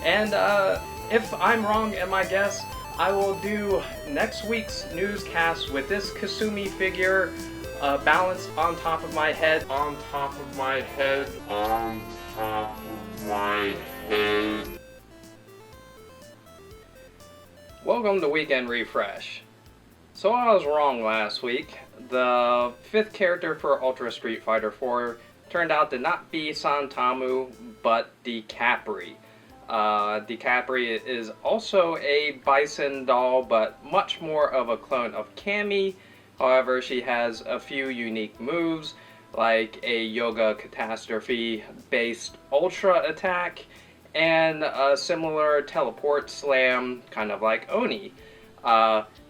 And if I'm wrong in my guess, I will do next week's newscast with this Kasumi figure balanced on top of my head. On top of my head. On top of my head. Welcome to Weekend Refresh. So I was wrong last week. The 5th character for Ultra Street Fighter 4 turned out to not be Santamu, but DiCapri. DiCapri is also a Bison doll, but much more of a clone of Cammy. However, she has a few unique moves, like a Yoga Catastrophe based Ultra attack, and a similar teleport slam, kind of like Oni.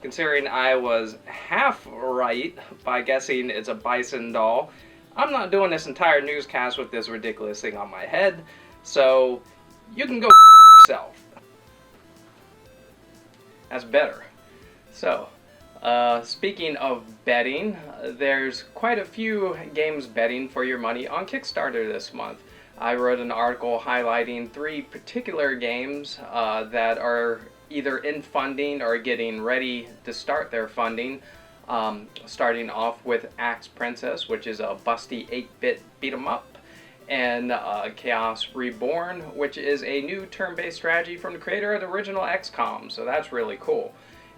Considering I was half right by guessing it's a Bison doll, I'm not doing this entire newscast with this ridiculous thing on my head, so you can go yourself. That's better. So, speaking of betting, there's quite a few games betting for your money on Kickstarter this month. I wrote an article highlighting 3 particular games that are either in funding or getting ready to start their funding. Starting off with Axe Princess, which is a busty 8-bit beat-em-up, and Chaos Reborn, which is a new turn-based strategy from the creator of the original XCOM, so that's really cool.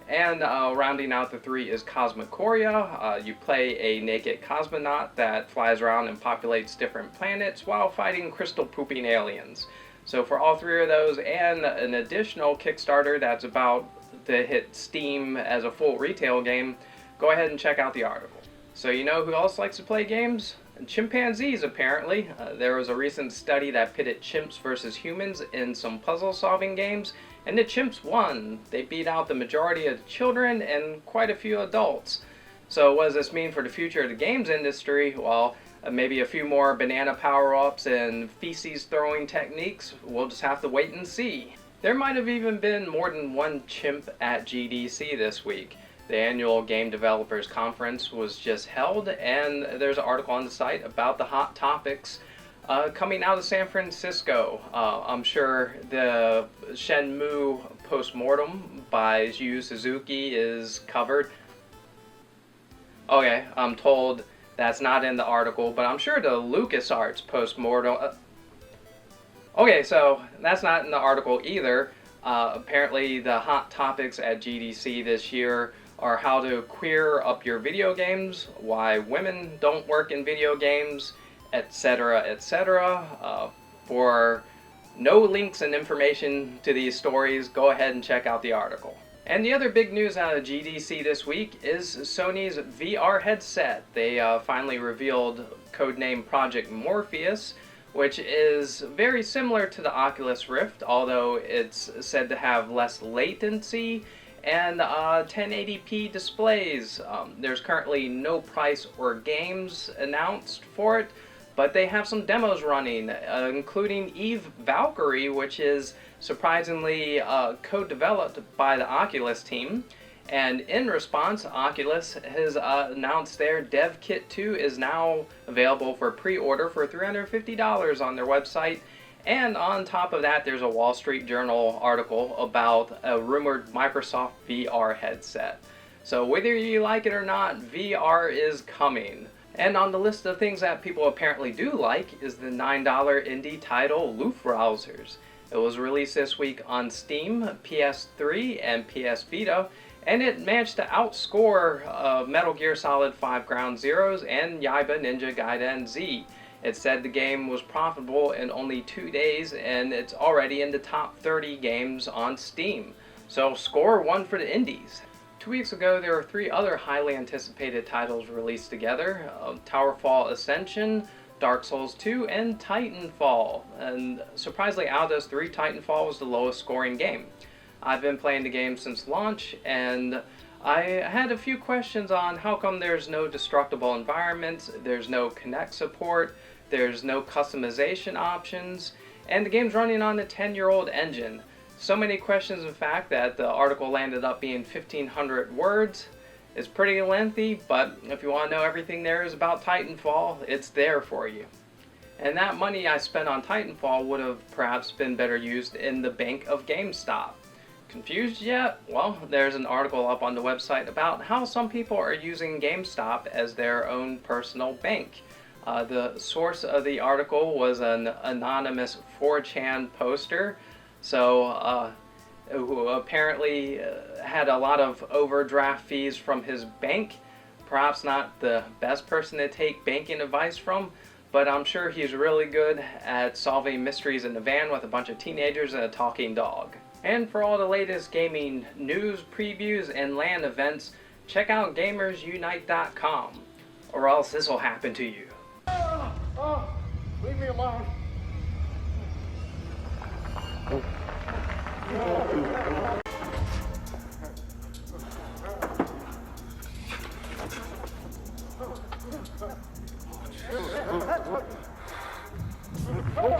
And rounding out the 3 is Cosmicoria. You play a naked cosmonaut that flies around and populates different planets while fighting crystal-pooping aliens. So for all 3 of those and an additional Kickstarter that's about to hit Steam as a full retail game, go ahead and check out the article. So you know who else likes to play games? Chimpanzees, apparently. There was a recent study that pitted chimps versus humans in some puzzle-solving games, and the chimps won. They beat out the majority of the children and quite a few adults. So what does this mean for the future of the games industry? Well, maybe a few more banana power-ups and feces-throwing techniques. We'll just have to wait and see. There might have even been more than one chimp at GDC this week. The annual Game Developers Conference was just held, and there's an article on the site about the hot topics coming out of San Francisco. I'm sure the Shenmue Postmortem by Yu Suzuki is covered. Okay, I'm told that's not in the article, but I'm sure the LucasArts Postmortem... Okay, so that's not in the article either. Apparently the hot topics at GDC this year are how to queer up your video games, why women don't work in video games, etc., etc. For no links and information to these stories, go ahead and check out the article. And the other big news out of GDC this week is Sony's VR headset. They finally revealed codename Project Morpheus, which is very similar to the Oculus Rift, although it's said to have less latency and 1080p displays. There's currently no price or games announced for it, but they have some demos running, including Eve Valkyrie, which is surprisingly co-developed by the Oculus team. And in response, Oculus has announced their Dev Kit 2 is now available for pre-order for $350 on their website. And on top of that, there's a Wall Street Journal article about a rumored Microsoft VR headset. So whether you like it or not, VR is coming. And on the list of things that people apparently do like is the $9 indie title Luftrausers. It was released this week on Steam, PS3, and PS Vita, and it managed to outscore Metal Gear Solid 5 Ground Zeroes and Yaiba Ninja Gaiden Z. It said the game was profitable in only 2 days, and it's already in the top 30 games on Steam. So score 1 for the indies. 2 weeks ago, there were 3 other highly anticipated titles released together: Towerfall Ascension, Dark Souls 2, and Titanfall. And surprisingly, out of those 3, Titanfall was the lowest scoring game. I've been playing the game since launch, and I had a few questions on how come there's no destructible environments, there's no Kinect support, there's no customization options, and the game's running on a 10-year-old engine. So many questions, in fact, that the article landed up being 1,500 words. It's pretty lengthy, but if you want to know everything there is about Titanfall, it's there for you. And that money I spent on Titanfall would have perhaps been better used in the bank of GameStop. Confused yet? Well, there's an article up on the website about how some people are using GameStop as their own personal bank. The source of the article was an anonymous 4chan poster, so who apparently had a lot of overdraft fees from his bank. Perhaps not the best person to take banking advice from, but I'm sure he's really good at solving mysteries in the van with a bunch of teenagers and a talking dog. And for all the latest gaming news, previews, and LAN events, check out gamersunite.com, or else this will happen to you. Leave me alone. Oh.